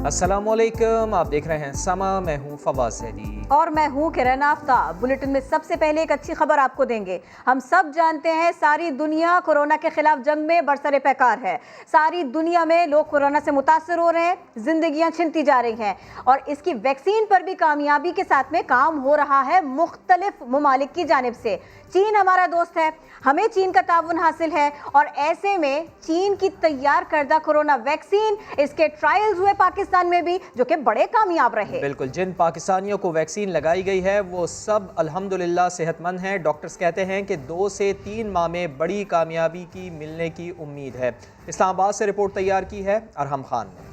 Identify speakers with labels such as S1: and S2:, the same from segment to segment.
S1: अस्सलामुअलैकुम, आप देख रहे हैं समा, मैं हूं फवाद सैदी
S2: और मैं हूं किरण आफ्ताब। बुलेटिन में सबसे पहले एक अच्छी खबर आपको देंगे। हम सब जानते हैं सारी दुनिया कोरोना के खिलाफ जंग में बरसरे पैकार है। सारी दुनिया में लोग कोरोना से मुतासर हो रहे हैं, जिंदगियां छिनती जा रही हैं और इसकी वैक्सीन पर भी कामयाबी के साथ में काम हो रहा है मुख्तलिफ ममालिक की जानिब से। चीन हमारा दोस्त है, हमें चीन का ताउन हासिल है और ऐसे में चीन की तैयार करदा कोरोना वैक्सीन, इसके ट्रायल्स हुए पाकिस्तान में भी जो कि बड़े कामयाब रहे।
S1: बिल्कुल, जिन पाकिस्तानियों को वैक्सीन लगाई गई है वो सब अल्हम्दुलिल्लाह सेहतमंद हैं। डॉक्टर्स कहते हैं कि 2 से 3 माह में बड़ी कामयाबी की मिलने की उम्मीद है। इस्लामाबाद से रिपोर्ट तैयार की है अरहम खान ने।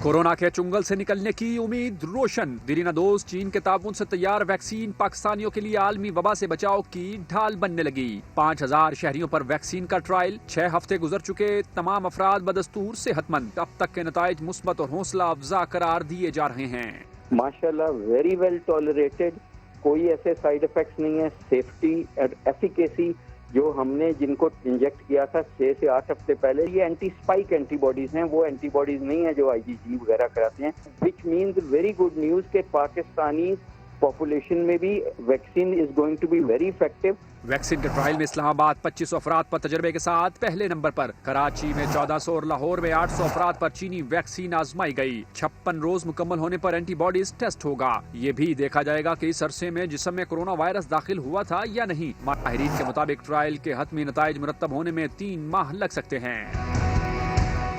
S3: कोरोना के चुंगल से निकलने की उम्मीद रोशन। दीरीना दोस्त चीन के ताबून से तैयार वैक्सीन पाकिस्तानियों के लिए आलमी वबा से बचाव की ढाल बनने लगी। 5000 शहरियों पर वैक्सीन का ट्रायल, 6 हफ्ते गुजर चुके, तमाम अफराद बदस्तूर सेहतमंद। अब तक के नताइज मुस्बत और हौसला अफजा करार दिए जा रहे हैं।
S4: माशाल्लाह वेरी वेल टॉलरेटेड, कोई ऐसे साइड इफेक्ट्स नहीं है। सेफ्टी और एफिकेसी जो हमने जिनको इंजेक्ट किया था 6 से 8 हफ्ते पहले, ये एंटी स्पाइक एंटीबॉडीज हैं, वो एंटीबॉडीज नहीं है जो आईजीजी वगैरह कराते हैं। Which means very good news के पाकिस्तानी पॉपुलेशन में भी vaccine is going to be very effective.
S3: Vaccine के ट्रायल में इस्लामाबाद 2500 अफराद पर तजर्बे के साथ पहले नंबर पर, कराची में 1400 और लाहौर में 800 अफराद पर चीनी वैक्सीन आजमाई गई। 56 रोज मुकम्मल होने पर एंटीबॉडीज टेस्ट होगा। ये भी देखा जाएगा कि इस अरसे में जिस्म में कोरोना वायरस दाखिल हुआ था या नहीं। माहिरीन के मुताबिक ट्रायल के हतमी नताइज मुरतब होने में 3 माह लग सकते हैं।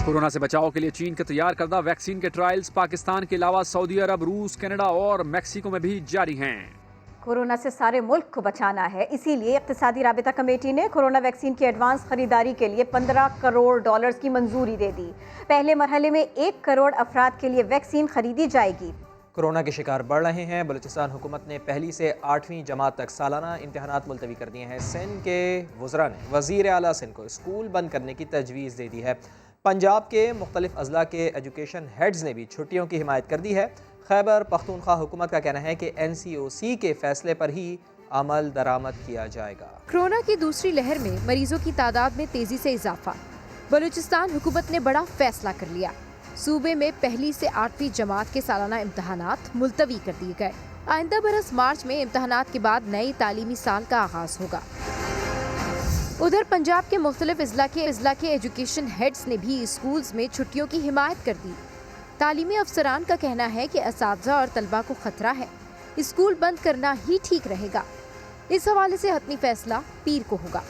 S3: कोरोना से बचाव के लिए चीन के तैयार करदा वैक्सीन के ट्रायल्स पाकिस्तान के अलावा सऊदी अरब, रूस, कनाडा और मैक्सिको में भी जारी हैं।
S2: कोरोना से सारे मुल्क को बचाना है, इसीलिए इक्तिसादी राबिता कमेटी ने कोरोना वैक्सीन की एडवांस खरीदारी के लिए 15 करोड़ डॉलर्स की मंजूरी दे दी। पहले मरहले में 1 करोड़ अफराद के लिए वैक्सीन खरीदी जाएगी।
S1: कोरोना के शिकार बढ़ रहे हैं। बलूचिस्तान हुकूमत ने पहली से 8वीं जमात तक सालाना इम्तहानात मुलतवी कर दिए हैं। सिंध के वज़रा ने वज़ीर आला सिंध को स्कूल बंद करने की तजवीज़ दे दी है। पंजाब के मुख्तलिफ अजला के एजुकेशन हेड्स ने भी छुट्टियों की हिमायत कर दी है। खैबर पख्तूनख्वा हुकूमत का कहना है कि NCOC के फैसले पर ही अमल दरामद किया जाएगा।
S5: कोरोना की दूसरी लहर में मरीजों की तादाद में तेजी से इजाफा। बलूचिस्तान हुकूमत ने बड़ा फैसला कर लिया। सूबे में पहली से 8वीं जमात के सालाना इम्तहानात मुलतवी कर दिए गए। आइंदा बरस मार्च में इम्तहानात के बाद नई तालीमी साल का आगाज होगा। उधर पंजाब के मुख्तलिफ अजला के एजुकेशन हेड्स ने भी स्कूल्स में छुट्टियों की हिमायत कर दी। तालीमी अफसरान का कहना है कि असातिज़ा और तलबा को खतरा है, स्कूल बंद करना ही ठीक रहेगा। इस हवाले से हतमी फैसला पीर को होगा।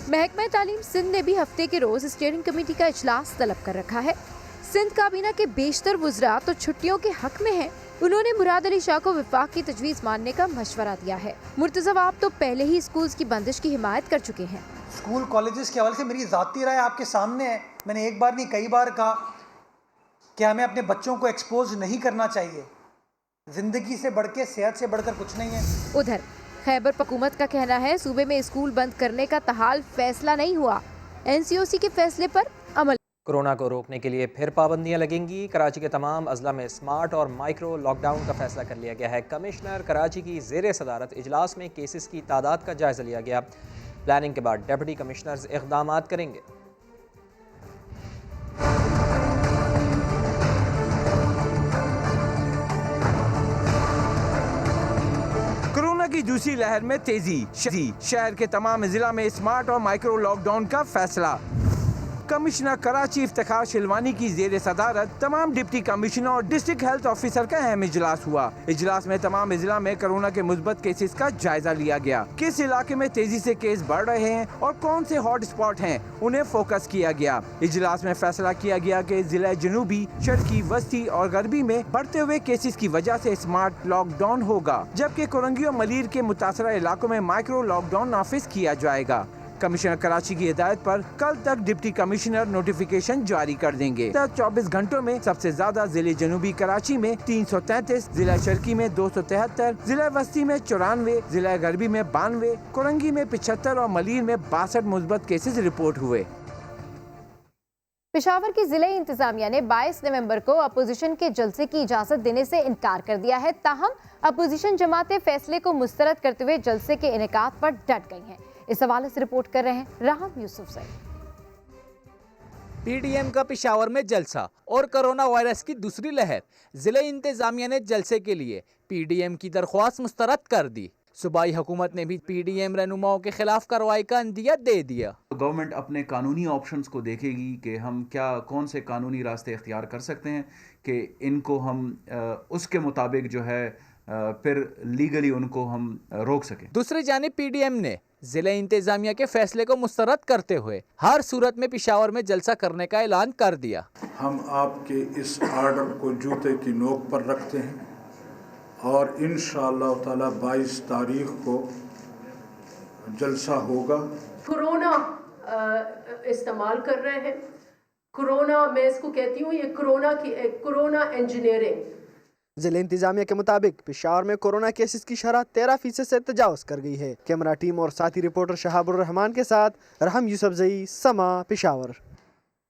S5: महकमा तालीम सिंध ने भी हफ्ते के रोज स्टीयरिंग कमेटी का इजलास तलब कर रखा है। सिंध काबीना के बेशतर वुज़रा तो छुट्टियों के हक में हैं। उन्होंने मुराद अली शाह को विफाक की तजवीज़ मानने का मशवरा दिया है। मुर्तज़ा आप तो पहले ही स्कूल्स की बंदिश की हिमायत कर चुके हैं।
S6: स्कूल कॉलेजेस के हवाले से मेरी ज़ाती राय आपके सामने है। मैंने एक बार नहीं कई बार कहा कि हमें अपने बच्चों को एक्सपोज नहीं करना चाहिए। जिंदगी से बढ़ के, सेहत से बढ़कर कुछ नहीं है।
S5: उधर खैबर हुकूमत का कहना है सूबे में स्कूल बंद करने का तहाल फैसला नहीं हुआ, NCOC के फैसले पर अमल।
S1: कोरोना को रोकने के लिए फिर पाबंदियां लगेंगी। कराची के तमाम अजला में स्मार्ट और माइक्रो लॉकडाउन का फैसला कर लिया गया है। कमिश्नर कराची की ज़ेरे सदारत इजलास में केसेस की तादाद का जायजा लिया गया। प्लानिंग के बाद डिप्टी कमिश्नर्स इक़दामात करेंगे।
S7: कोरोना की दूसरी लहर में तेजी। शहर के तमाम जिला में स्मार्ट और माइक्रो लॉकडाउन का फैसला। कमिश्नर कराची इफ्तिखार शिलवानी की जेर सदारत तमाम डिप्टी कमिश्नर और डिस्ट्रिक्ट हेल्थ ऑफिसर का अहम इजलास हुआ। इजलास में तमाम जिला में कोरोना के मुस्बत केसेस का जायजा लिया गया। किस इलाके में तेजी से केस बढ़ रहे हैं और कौन से हॉट स्पॉट हैं, उन्हें फोकस किया गया। इजलास में फैसला किया गया कि जिला जनूबी, शर्की, वस्ती और गरबी में बढ़ते हुए केसेस की वजह से स्मार्ट लॉकडाउन होगा, जबकि कोरंगी और मलीर के मुतासरा इलाकों में माइक्रो लॉकडाउन नाफिज किया जाएगा। कमिश्नर कराची की हिदायत पर कल तक डिप्टी कमिश्नर नोटिफिकेशन जारी कर देंगे। 24 घंटों में सबसे ज्यादा जिले जनूबी कराची में 333, जिला शर्की में 273, जिला वस्ती में 94, जिला गरबी में 92, कोरंगी में 75 और मलीर में 62 मुस्बत केसेस रिपोर्ट हुए।
S5: पेशावर की जिले इंतजामिया ने 22 नवंबर को अपोजिशन के जलसे की इजाजत देने से इनकार कर दिया है। ताहम अपोजिशन जमातें फैसले को मुस्तरद करते हुए जलसे के इनेकाद पर डट गई हैं। इस हवाले से रिपोर्ट कर रहे हैं Raham Yousuf Saeed.
S8: P D M का पेशावर में जलसा और कोरोना वायरस की दूसरी लहर। जिला इंतजामिया ने जलसे के लिए पी डी एम की दरख्वास्त मुस्तरद कर दी। सूबाई हुकूमत ने भी पी डी एम रहनुमाओं के खिलाफ कार्रवाई का अंदिया दे दिया।
S9: गवर्नमेंट अपने कानूनी ऑप्शंस को देखेगी कि हम कौन से कानूनी रास्ते इख्तियार कर सकते हैं कि इनको हम उसके मुताबिक जो है फिर लीगली उनको हम रोक सकें।
S8: दूसरी जानिब पी डी एम ने जिला इंतजामिया के फैसले को मुस्तरद करते हुए हर सूरत में पेशावर में जलसा करने का ऐलान कर दिया।
S10: हम आपके इस आर्डर को जूते की नोक पर रखते हैं और इंशाअल्लाह ताला 22 तारीख को जलसा होगा।
S11: कोरोना इस्तेमाल कर रहे हैं, कोरोना मैं इसको कहती हूँ, ये कोरोना इंजीनियरिंग।
S12: जिला इंतजामिया के मुताबिक पेशावर में कोरोना केसेस की शरह 13% से तजावज़ कर गई है। कैमरा टीम और साथी रिपोर्टर शहाबुर रहमान के साथ रहम यूसुफजई, समा, पेशावर।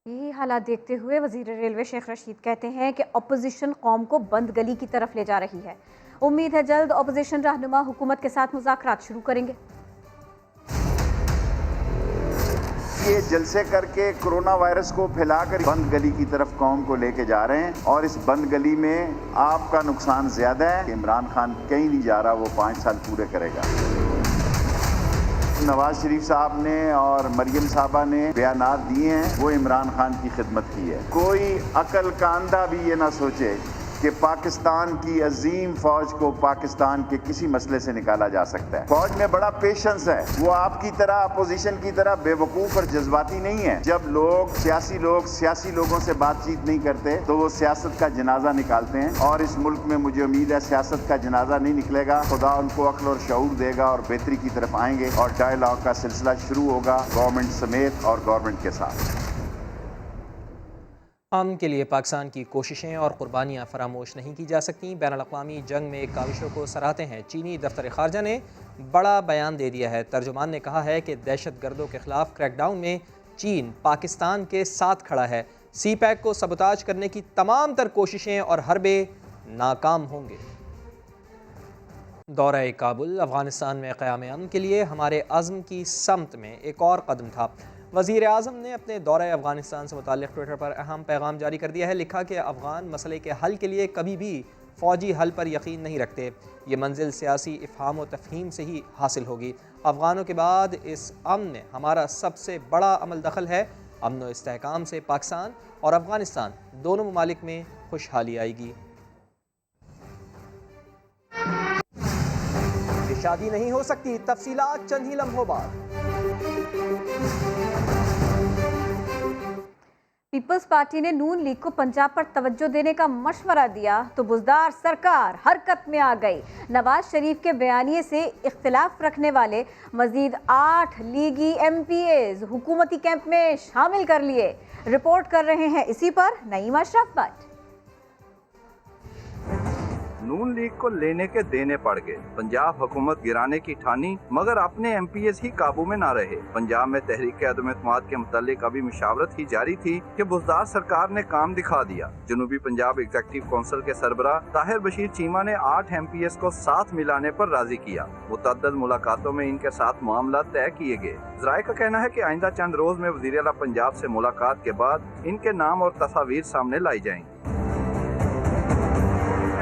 S2: यही हालात देखते हुए वज़ीर रेलवे शेख रशीद कहते हैं कि अपोजिशन कौम को बंद गली की तरफ ले जा रही है। उम्मीद है जल्द अपोजिशन रहनुमा हुकूमत के साथ मुज़ाकरात शुरू करेंगे।
S13: ये जलसे करके कोरोना वायरस को फैलाकर बंद गली की तरफ कौम को लेके जा रहे हैं और इस बंद गली में आपका नुकसान ज्यादा है। इमरान खान कहीं नहीं जा रहा, वो 5 साल पूरे करेगा। नवाज शरीफ साहब ने और मरियम साहबा ने बयानात दिए हैं, वो इमरान खान की खिदमत की है। कोई अकल का अंधा भी ये ना सोचे कि पाकिस्तान की अजीम फौज को पाकिस्तान के किसी मसले से निकाला जा सकता है। फौज में बड़ा पेशेंस है, वो आपकी तरह अपोजिशन की तरह बेवकूफ़ और जज्बाती नहीं है। जब सियासी लोगों से बातचीत नहीं करते तो वो सियासत का जनाजा निकालते हैं और इस मुल्क में मुझे उम्मीद है सियासत का जनाजा नहीं निकलेगा। खुदा उनको अक्ल और शऊर देगा और बेहतरी की तरफ आएंगे और डायलॉग का सिलसिला शुरू होगा गवर्नमेंट समेत और गवर्नमेंट के साथ।
S1: अमन के लिए पाकिस्तान की कोशिशें और कुर्बानियाँ फरामोश नहीं की जा सकती। बैनुल-अक़वामी जंग में काविशों को सराहते हैं। चीनी दफ्तर ख़ारजा ने बड़ा बयान दे दिया है। तर्जुमान ने कहा है कि दहशत गर्दों के ख़िलाफ़ क्रैकडाउन में चीन पाकिस्तान के साथ खड़ा है। सी पैक को सबोताज करने की तमाम तर कोशिशें और हरबे नाकाम होंगे। दौरा काबुल अफ़गानिस्तान में क़याम अमन के लिए हमारे अज़्म की समत में एक और कदम था। वज़ीर आज़म ने अपने दौरे अफ़गानिस्तान से मुताल्लिक़ ट्विटर पर अहम पैगाम जारी कर दिया है। लिखा कि अफ़गान मसले के हल के लिए कभी भी फ़ौजी हल पर यकीन नहीं रखते। ये मंजिल सियासी इफ़हाम व तफ़हीम से ही हासिल होगी। अफ़गानों के बाद इस अमन में हमारा सबसे बड़ा अमल दखल है। अमन व इस्तेहकाम से पाकिस्तान और अफ़गानिस्तान दोनों ममालिक में खुशहाली आएगी। ये शादी नहीं हो सकती, तफसीलात चंद ही लम्हों बाद।
S2: पीपल्स पार्टी ने नून लीग को पंजाब पर तवज्जो देने का मशवरा दिया तो बुज़दार सरकार हरकत में आ गई। नवाज शरीफ के बयानिए से इख्तिलाफ रखने वाले मजीद 8 लीगी MPAs हुकूमती कैंप में शामिल कर लिए। रिपोर्ट कर रहे हैं इसी पर नईम अशरफ भट्ट।
S14: नून लीग को लेने के देने पड़ गए। पंजाब हुकूमत गिराने की ठानी मगर अपने MPAs ही काबू में ना रहे। पंजाब में तहरीक अदम एतमाद के मुतालिक अभी मुशावरत ही जारी थी कि बुज़दार सरकार ने काम दिखा दिया। जनूबी पंजाब एग्जीक्यूटिव काउंसिल के सरबराह ताहिर बशीर चीमा ने 8 MPAs को साथ मिलाने पर राजी किया। मुतअद्दिद मुलाकातों में इनके साथ मामला तय किए गए। ज़राए का कहना है कि आइंदा चंद रोज में वज़ीर आला पंजाब से मुलाकात के बाद इनके नाम और तस्वीर सामने लाई जाएंगी।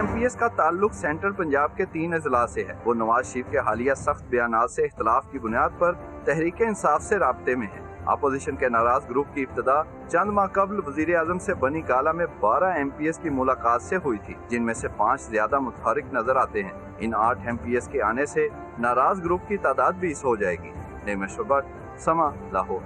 S14: MPAs का ताल्लुक सेंट्रल पंजाब के 3 अजला से है। वो नवाज शरीफ के हालिया सख्त बयानात से इख्तलाफ की बुनियाद पर तहरीक इंसाफ से राब्ते में है। अपोजिशन के नाराज ग्रुप की इब्तिदा चंद माह कबल वजीर आजम से बनी गाला में 12 MPAs की मुलाकात से हुई थी, जिनमें से 5 ज्यादा मुतहरिक नजर आते हैं। इन 8 MPAs के आने से नाराज ग्रुप की तादाद 20 हो जाएगी। समा, लाहौर।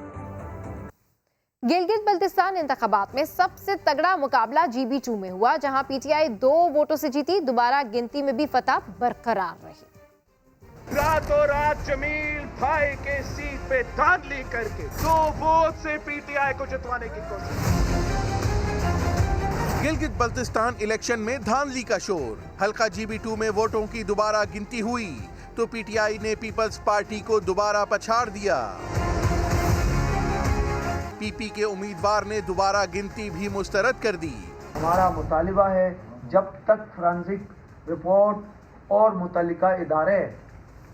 S5: गिलगित बल्तिस्तान इंतखाबात में सबसे तगड़ा मुकाबला GB2 में हुआ, जहां PTI 2 वोटों से जीती। दोबारा गिनती में भी फतह बरकरार रही।
S15: रातों रात जमील भाई के सीट पे धांधली करके 2 वोट से PTI को जितवाने की कोशिश।
S16: गिलगित बल्तिस्तान इलेक्शन में धांधली का शोर। हल्का GB2 में वोटों की दोबारा गिनती हुई तो PTI ने पीपल्स पार्टी को दोबारा पछाड़ दिया। PP के उम्मीदवार ने दोबारा गिनती भी मुस्तरद कर दी।
S17: हमारा मुतालिबा है जब तक फोरेंसिक रिपोर्ट और मुतल्लिका इदारे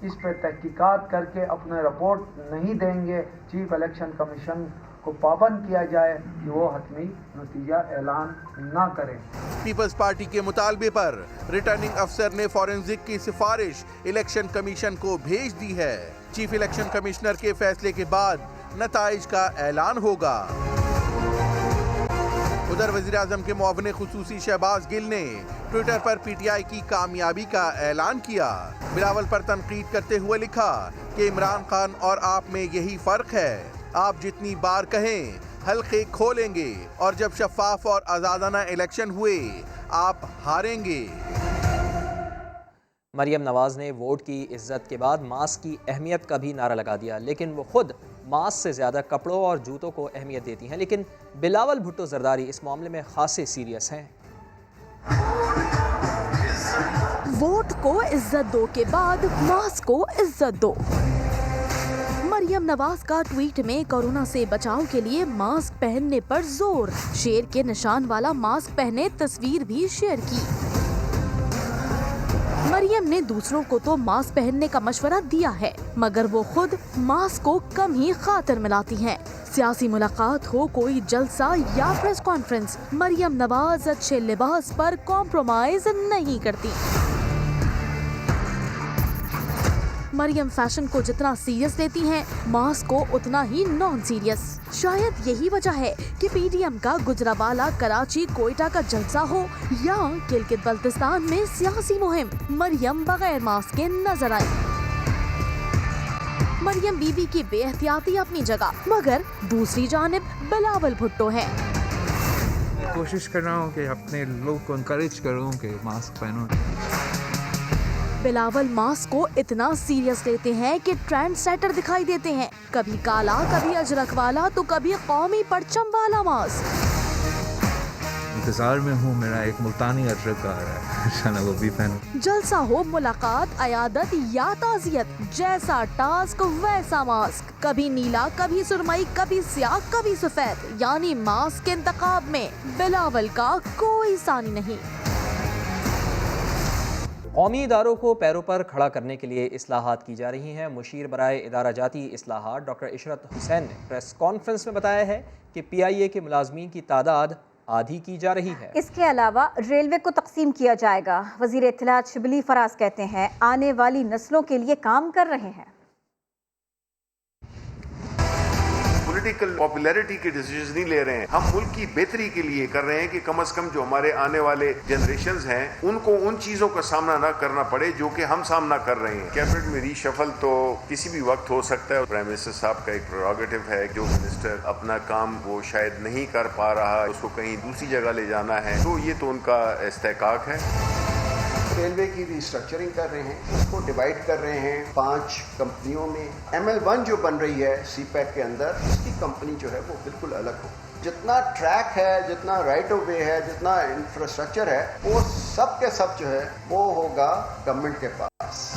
S17: इस पर तहकीकात करके अपने रिपोर्ट नहीं देंगे, चीफ इलेक्शन कमीशन کو پابند کیا جائے کہ وہ حتمی نتیجہ اعلان نہ کریں۔
S16: پیپلز پارٹی کے مطالبے پر ریٹرننگ افسر نے فورنزک کی سفارش الیکشن کمیشن کو بھیج دی ہے۔ چیف الیکشن کمشنر کے فیصلے کے بعد نتائج کا اعلان ہوگا۔ ادھر وزیراعظم کے معاون خصوصی شہباز گل نے Twitter per P T I کی کامیابی کا اعلان کیا۔ بلاول پر تنقید کرتے ہوئے لکھا کہ عمران خان اور آپ میں یہی فرق ہے، آپ جتنی بار کہیں حلقے کھولیں گے اور جب شفاف اور آزادانہ الیکشن ہوئے آپ ہاریں گے۔
S1: مریم نواز نے ووٹ کی عزت کے بعد ماسک کی اہمیت کا بھی نعرہ لگا دیا، لیکن وہ خود ماسک سے زیادہ کپڑوں اور جوتوں کو اہمیت دیتی ہیں۔ لیکن بلاول بھٹو زرداری اس معاملے میں خاصے سیریس ہیں۔
S18: ووٹ کو عزت دو کے بعد ماسک کو عزت دو۔ مریم نواز کا ٹویٹ میں کورونا سے بچاؤ کے لیے ماسک پہننے پر زور، شیر کے نشان والا ماسک پہنے تصویر بھی شیئر کی۔ مریم نے دوسروں کو تو ماسک پہننے کا مشورہ دیا ہے، مگر وہ خود ماسک کو کم ہی خاطر ملاتی ہیں۔ سیاسی ملاقات ہو، کوئی جلسہ یا پریس کانفرنس، مریم نواز اچھے لباس پر کمپرومائز نہیں کرتی۔ مریم فیشن کو جتنا سیریس لیتی ہیں، ماسک کو اتنا ہی نان سیریس۔ شاید یہی وجہ ہے کہ پی ڈی ایم کا گجرانوالہ، کراچی، کوئٹہ کا جلسہ ہو یا گلگت بلتستان میں سیاسی مہم، مریم بغیر ماسک کے نظر آئی۔ مریم بی بی کی بے احتیاطی اپنی جگہ، مگر دوسری جانب بلاول بھٹو ہیں۔
S19: کوشش کر رہا ہوں کہ اپنے لوگ کو انکریج کروں کہ ماسک پہنو۔
S18: بلاول ماسک کو اتنا سیریس لیتے ہیں کہ ٹرینڈ سیٹر دکھائی دیتے ہیں، کبھی کالا، کبھی اجرک والا، تو کبھی قومی پرچم والا ماسک۔
S19: انتظار میں ہوں، میرا ایک ملتانی اجرک آ رہا ہے، انشاءاللہ وہ بھی پہنوں۔
S18: جلسہ ہو، ملاقات، عیادت یا تعزیت، جیسا ٹاسک ویسا ماسک، کبھی نیلا، کبھی سرمئی، کبھی سیاہ، کبھی سفید، یعنی ماسک کے انتخاب میں بلاول کا کوئی ثانی نہیں۔
S1: قومی اداروں کو پیروں پر کھڑا کرنے کے لیے اصلاحات کی جا رہی ہیں۔ مشیر برائے ادارہ جاتی اصلاحات ڈاکٹر عشرت حسین نے پریس کانفرنس میں بتایا ہے کہ پی آئی اے کے ملازمین کی تعداد آدھی کی جا رہی ہے۔
S2: اس کے علاوہ ریلوے کو تقسیم کیا جائے گا۔ وزیر اطلاعات شبلی فراز کہتے ہیں آنے والی نسلوں کے لیے کام کر رہے ہیں۔
S20: پولیٹیکل پاپولیرٹی کے ڈیسیژنز نہیں لے رہے ہیں، ہم ملک کی بہتری کے لیے کر رہے ہیں کہ کم از کم جو ہمارے آنے والے جنریشنز ہیں ان کو ان چیزوں کا سامنا نہ کرنا پڑے جو کہ ہم سامنا کر رہے ہیں۔ کیبنٹ میں ری شفل تو کسی بھی وقت ہو سکتا ہے۔ پرائم منسٹر صاحب کا ایک پریروگیٹو ہے، جو منسٹر اپنا کام وہ شاید نہیں کر پا رہا، اس کو کہیں دوسری جگہ لے جانا ہے، تو یہ تو ان کا استحقاق ہے۔
S21: ریلوے کی ری اسٹرکچرنگ کر رہے ہیں، اس کو ڈیوائڈ کر رہے ہیں 5 کمپنیوں میں۔ ML1 جو بن رہی ہے سی پیک کے اندر، اس کی کمپنی جو ہے وہ بالکل الگ ہو۔ جتنا ٹریک ہے، جتنا رائٹ آف وے ہے، جتنا انفراسٹرکچر ہے، وہ سب کے سب جو ہے وہ ہوگا گورنمنٹ کے پاس۔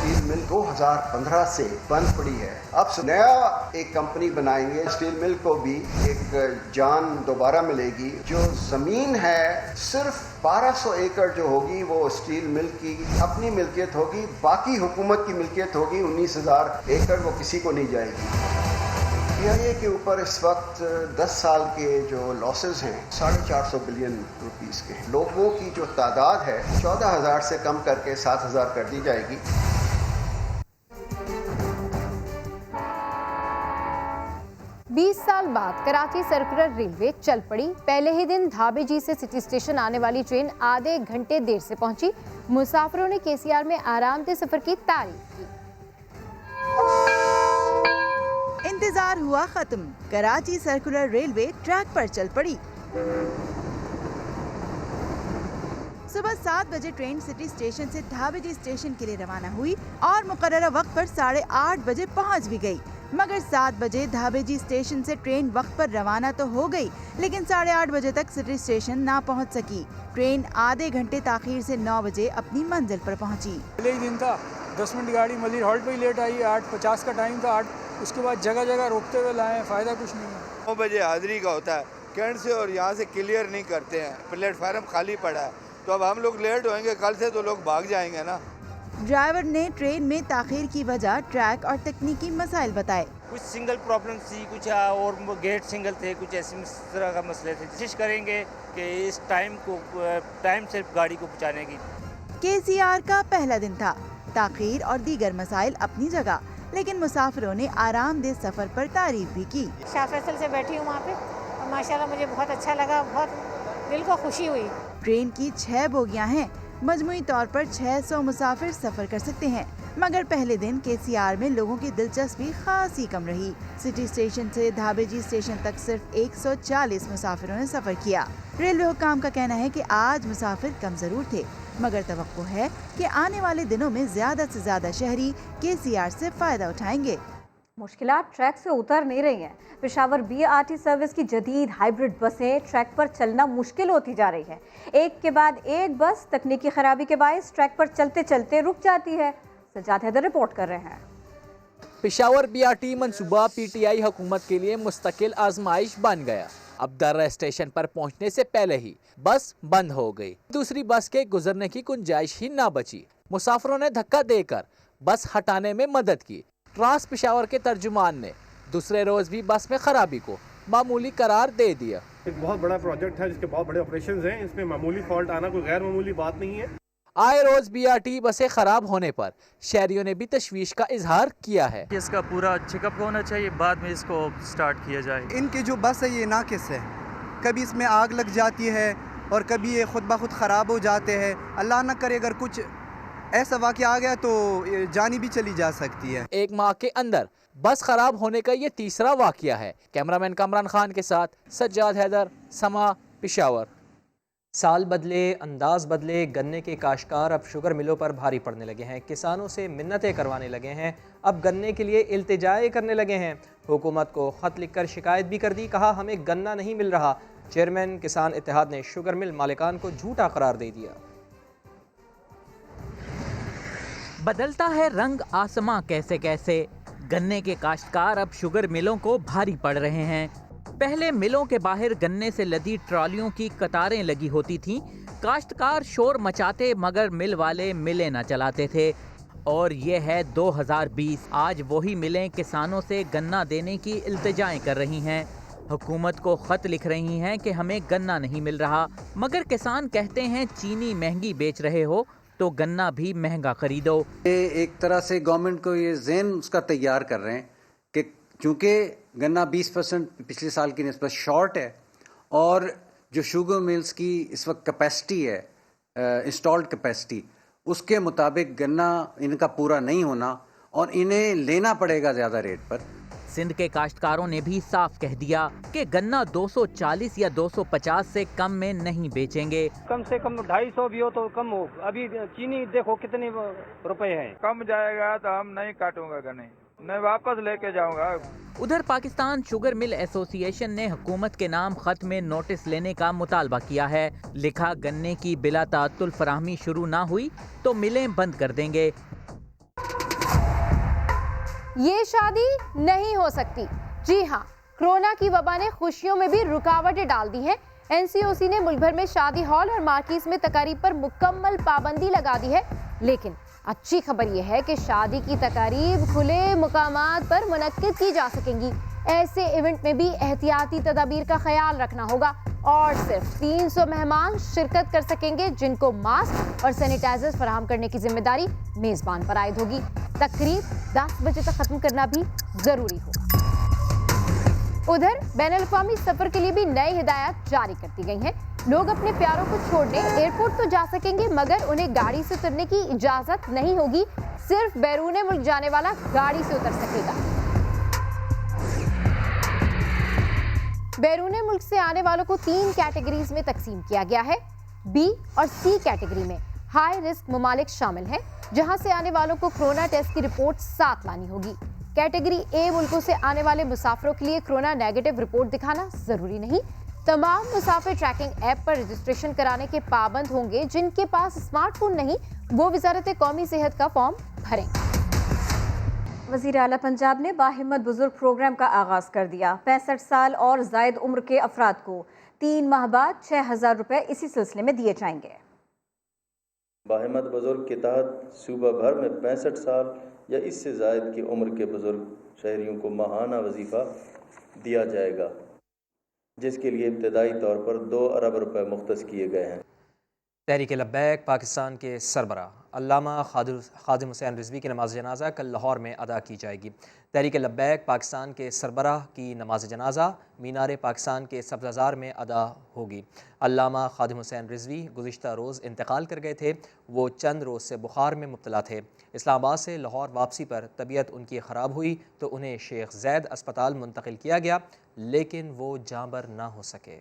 S21: اسٹیل مل 2015 سے بند پڑی ہے، اب نیا ایک کمپنی بنائیں گے، اسٹیل مل کو بھی ایک جان دوبارہ ملے گی۔ جو زمین ہے صرف 1200 ایکڑ جو ہوگی وہ اسٹیل مل کی اپنی ملکیت ہوگی، باقی حکومت کی ملکیت ہوگی 19,000 ایکڑ، وہ کسی کو نہیں جائے گی۔ پی آئی اے کے اوپر اس وقت 10 سال کے جو لاسز ہیں 450 بلین روپیز کے ہیں۔ لوگوں کی جو تعداد ہے 14,000 سے کم کر کے 7,000 کر دی جائے گی۔
S5: 20 سال بعد کراچی سرکولر ریلوے چل پڑی۔ پہلے ہی دن دھابے جی سے سٹی اسٹیشن آنے والی ٹرین آدھے گھنٹے دیر سے پہنچی۔ مسافروں نے KCR میں آرام دہ سفر کی تعریف کی۔
S22: انتظار ہوا ختم، کراچی سرکولر ریلوے ٹریک پر چل پڑی۔ صبح 7 بجے ٹرین سٹی اسٹیشن سے دھابے جی اسٹیشن کے لیے روانہ ہوئی اور مقررہ وقت پر 8:30 بجے پہنچ بھی گئی، مگر 7 بجے دھابے جی اسٹیشن سے ٹرین وقت پر روانہ تو ہو گئی، لیکن 8:30 بجے تک سٹی اسٹیشن نہ پہنچ سکی۔ ٹرین آدھے گھنٹے تاخیر سے 9 بجے اپنی منزل پر پہنچی۔
S23: پہلے ہی دن تھا، 10 منٹ گاڑی مزید ہالٹ پہ ہی لیٹ آئی، 8:50 کا ٹائم تھا، اس کے بعد جگہ جگہ روکتے ہوئے لائے، فائدہ کچھ نہیں ہے۔
S24: 9 بجے حاضری کا ہوتا ہے، کینٹ سے اور یہاں سے کلیئر نہیں کرتے ہیں، پلیٹ فارم خالی پڑا ہے، تو اب ہم لوگ لیٹ ہوئیں گے، کل سے تو لوگ بھاگ جائیں گے نا۔
S22: ड्राइवर ने ट्रेन में ताखीर की वजह ट्रैक और तकनीकी मसाइल बताए।
S3: कुछ सिंगल प्रॉब्लम थी, कुछ और गेट सिंगल थे, कुछ ऐसे तरह का मसले थे। कोशिश करेंगे कि इस टाइम से गाड़ी को पहुँचाने की।
S22: KCR का पहला दिन था, ताखीर और दीगर मसाइल अपनी जगह, लेकिन मुसाफिरों ने आरामदेह सफर पर तारीफ भी की।
S4: शाह फैसल से बैठी हूँ वहाँ पे और माशाल्लाह मुझे बहुत अच्छा लगा, बहुत दिल को खुशी हुई।
S22: ट्रेन की 6 बोगियां हैं, मजमूई तौर पर 600 मुसाफिर सफर कर सकते हैं, मगर पहले दिन KCR में लोगों की दिलचस्पी खासी कम रही। सिटी स्टेशन से धाबेजी स्टेशन तक सिर्फ 140 मुसाफिरों ने सफर किया। रेलवे हुकाम का कहना है कि आज मुसाफिर कम जरूर थे, मगर तवक्को है कि आने वाले दिनों में ज्यादा से ज्यादा शहरी KCR से फायदा उठाएंगे।
S2: मुश्किलात ट्रैक से उतर नहीं रही हैं। पेशावर BRT सर्विस की जदीद हाइब्रिड बसें ट्रैक पर चलना मुश्किल होती जा रही है। एक के बाद एक बस तकनीकी खराबी के बायस ट्रैक पर चलते चलते रुक जाती है। सजाद हैदर रिपोर्ट कर रहे हैं।
S8: पेशावर BRT मंसूबा PTI हुकूमत के लिए मुस्तकिल आजमाइश बन गया। अब दर्रा स्टेशन पर पहुंचने से पहले ही बस बंद हो गई। दूसरी बस के गुजरने की गुंजाइश ही ना बची। मुसाफिरों ने धक्का देकर बस हटाने में मदद की। ट्रांस पेशावर के तर्जुमान ने दूसरे रोज भी बस में खराबी को मामूली करार दे दिया।
S6: एक बहुत बड़ा प्रोजेक्ट है जिसके बहुत बड़े ऑपरेशंस हैं, इसमें मामूली फॉल्ट आना कोई गैर मामूली बात नहीं है।
S8: आए रोज BRT बसें खराब होने पर शहरियों ने भी तशवीश का इजहार किया है।
S7: इसका पूरा चेकअप होना चाहिए, बाद में इसको स्टार्ट किया जाए।
S25: इनकी जो बस है ये नाकिस है, कभी इसमें आग लग जाती है और कभी ये खुद ब खुद ख़राब हो जाते हैं। अल्लाह न करे अगर कुछ ऐसा वाक़या आ गया तो जानी भी चली जा सकती है।
S8: एक माह के अंदर बस खराब होने का ये तीसरा वाक़या है। कैमरामैन कमरान खान के साथ सज्जाद हैदर, समा, पेशावर।
S1: साल बदले, अंदाज बदले, गन्ने के काश्तकार अब शुगर मिलों पर भारी पड़ने लगे हैं। किसानों से मिन्नतें करवाने लगे हैं, अब गन्ने के लिए इल्तिजाएं करने लगे हैं। हुकूमत को ख़त लिखकर शिकायत भी कर दी, कहा हमें गन्ना नहीं मिल रहा। चेयरमैन किसान इत्तेहाद ने शुगर मिल मालिकान को झूठा करार दे दिया।
S26: बदलता है रंग आसमां कैसे कैसे, गन्ने के काश्तकार अब शुगर मिलों को भारी पड़ रहे हैं। पहले मिलों के बाहर गन्ने से लदी ट्रॉलियों की कतारें लगी होती थीं। काश्तकार शोर मचाते मगर मिल वाले मिलें न चलाते थे। और ये है 2020, आज वही मिलें किसानों से गन्ना देने की इल्तिजाएं कर रही हैं। हुकूमत को ख़त लिख रही हैं कि हमें गन्ना नहीं मिल रहा, मगर किसान कहते हैं चीनी महंगी बेच रहे हो तो गन्ना भी महंगा खरीदो।
S27: एक तरह से गवर्नमेंट को ये ज़हन उसका तैयार कर रहे हैं कि चूँकि गन्ना 20% पिछले साल की निस्बत शॉर्ट है और जो शुगर मिल्स की इस वक्त कैपेसिटी है, इंस्टॉल्ड कैपेसिटी, उसके मुताबिक गन्ना इनका पूरा नहीं होना और इन्हें लेना पड़ेगा ज़्यादा रेट पर।
S26: सिंध के काश्तकारों ने भी साफ कह दिया कि गन्ना 240 या 250 से कम में नहीं बेचेंगे।
S28: कम से कम 250 भी हो तो कम हो। अभी चीनी देखो कितने रुपए है।
S29: कम जाएगा तो हम नहीं काटूंगा गन्ने, मैं वापस लेके जाऊंगा।
S26: उधर पाकिस्तान शुगर मिल एसोसिएशन ने हुकूमत के नाम खत में नोटिस लेने का मुतालबा किया है। लिखा, गन्ने की बिला ताअत्तुल फराहमी शुरू ना हुई तो मिलें बंद कर देंगे।
S5: ये शादी नहीं हो सकती। जी हाँ, कोरोना की वबा ने खुशियों में भी रुकावटें डाल दी हैं। NCOC ने मुल्क भर में शादी हॉल और मार्किस में तकारीब पर मुकम्मल पाबंदी लगा दी है। लेकिन अच्छी खबर यह है कि शादी की तकारीब खुले मुकामात पर मुनक्किद की जा सकेंगी। ऐसे इवेंट में भी एहतियाती तदाबीर का ख्याल रखना होगा और सिर्फ 300 मेहमान शिरकत कर सकेंगे, जिनको मास्क और सैनिटाइजर्स फराहम करने की जिम्मेदारी मेजबान पर आयद होगी। तकरीब 10 बजे तक खत्म करना भी जरूरी होगा। उधर बैनुल-अक़वामी सफर के लिए भी नई हिदायत जारी कर दी गई हैं। लोग अपने प्यारों को छोड़ने एयरपोर्ट तो जा सकेंगे, मगर उन्हें गाड़ी से उतरने की इजाजत नहीं होगी। सिर्फ बैरून मुल्क जाने वाला गाड़ी से उतर सकेगा। बैरून मुल्क से आने वालों को 3 कैटेगरीज में तकसीम किया गया है। B और C कैटेगरी में हाई रिस्क ममालिक शामिल हैं, जहां से आने वालों को कोरोना टेस्ट की रिपोर्ट साथ लानी होगी। कैटेगरी A मुल्कों से आने वाले मुसाफिरों के लिए कोरोना नेगेटिव रिपोर्ट दिखाना जरूरी नहीं। तमाम मुसाफिर ट्रैकिंग ऐप पर रजिस्ट्रेशन कराने के पाबंद होंगे। जिनके पास स्मार्टफोन नहीं, वो वजारत कौमी सेहत का फॉर्म भरें।
S2: वज़ीर आला पंजाब ने बाहिम्मत बुजुर्ग प्रोग्राम का आगाज़ कर दिया। 65 साल और ज़ायद उम्र के अफराद को 3 माह बाद 6000 रुपए इसी सिलसिले में दिए जाएंगे।
S9: باہمت بزرگ کے تحت صوبہ بھر میں 65 سال یا اس سے زائد کی عمر کے بزرگ شہریوں کو ماہانہ وظیفہ دیا جائے گا، جس کے لیے ابتدائی طور پر 2 ارب روپے مختص کیے گئے ہیں۔
S1: تحریک لبیک پاکستان کے سربراہ علامہ خادم حسین رضوی کی نماز جنازہ کل لاہور میں ادا کی جائے گی۔ تحریک لبیک پاکستان کے سربراہ کی نماز جنازہ مینار پاکستان کے سبززار میں ادا ہوگی۔ علامہ خادم حسین رضوی گزشتہ روز انتقال کر گئے تھے۔ وہ چند روز سے بخار میں مبتلا تھے۔ اسلام آباد سے لاہور واپسی پر طبیعت ان کی خراب ہوئی تو انہیں شیخ زید اسپتال منتقل کیا گیا، لیکن وہ جاں بر نہ ہو سکے۔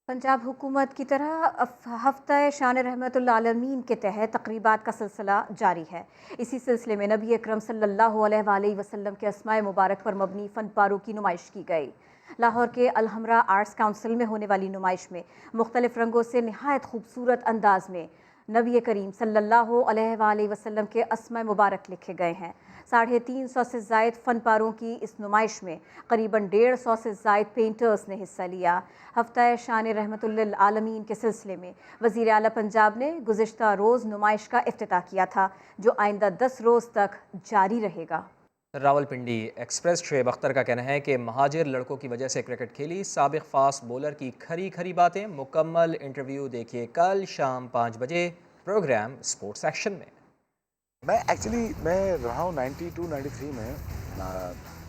S2: پنجاب حکومت کی طرح ہفتہ شان رحمت اللہ عالمین کے تحت تقریبات کا سلسلہ جاری ہے۔ اسی سلسلے میں نبی اکرم صلی اللہ علیہ وآلہ وسلم کے اسماء مبارک پر مبنی فن پاروں کی نمائش کی گئی۔ لاہور کے الحمرا آرٹس کونسل میں ہونے والی نمائش میں مختلف رنگوں سے نہایت خوبصورت انداز میں نبی کریم صلی اللہ علیہ وآلہ وسلم کے اسماء مبارک لکھے گئے ہیں۔ 350 سے زائد فن پاروں کی اس نمائش میں قریباً 150 سے زائد پینٹرز نے حصہ لیا۔ ہفتہ شان رحمت للعالمین کے سلسلے میں وزیر اعلیٰ پنجاب نے گزشتہ روز نمائش کا افتتاح کیا تھا، جو آئندہ 10 روز تک جاری رہے گا۔
S1: راولپنڈی ایکسپریس شعیب اختر کا کہنا ہے کہ مہاجر لڑکوں کی وجہ سے کرکٹ کھیلی۔ سابق فاسٹ بولر کی کھری باتیں۔ مکمل انٹرویو دیکھیے کل شام 5 بجے پروگرام اسپورٹس ایکشن میں۔
S10: میں رہا ہوں 92-93 میں،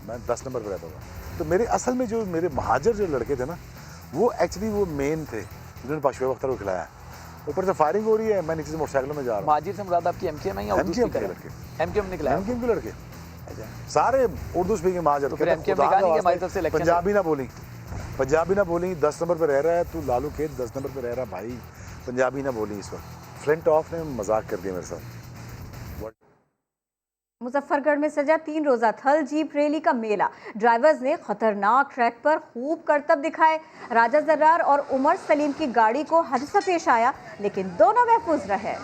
S10: میں 10 نمبر پہ رہتا تھا، تو میرے اصل میں جو میرے مہاجر جو لڑکے تھے نا، وہ ایکچولی وہ مین تھے جنہوں نے شعیب اختر کو کھلایا۔ اوپر سے فائرنگ ہو رہی ہے، میں نیچے سے موٹر سائیکلوں میں جا رہا ہوں۔
S11: مہاجر سے مراد آپ کی ایم کیو ایم ہے یا اردو اسپیکر ہے؟ ایم کیو ایم نے کھلایا؟
S10: ایم کیو ایم کے لڑکے سارے اردو اسپیکنگ مہاجر۔ پنجابی نہ بولیں 10 نمبر پہ رہ رہا ہے تو لالو کھیت 10 نمبر پہ رہ رہا ہے بھائی، پنجابی نہ بولیں اس وقت۔ فلنٹ آف نے مذاق کر دیا میرے ساتھ۔
S2: مظفر گڑھ میں سجا 3 روزہ تھل جیپ ریلی کا میلہ۔ ڈرائیورز نے خطرناک ٹریک پر خوب کرتب دکھائے۔ راجہ زرار اور عمر سلیم کی گاڑی کو حادثہ پیش آیا، لیکن دونوں محفوظ رہے۔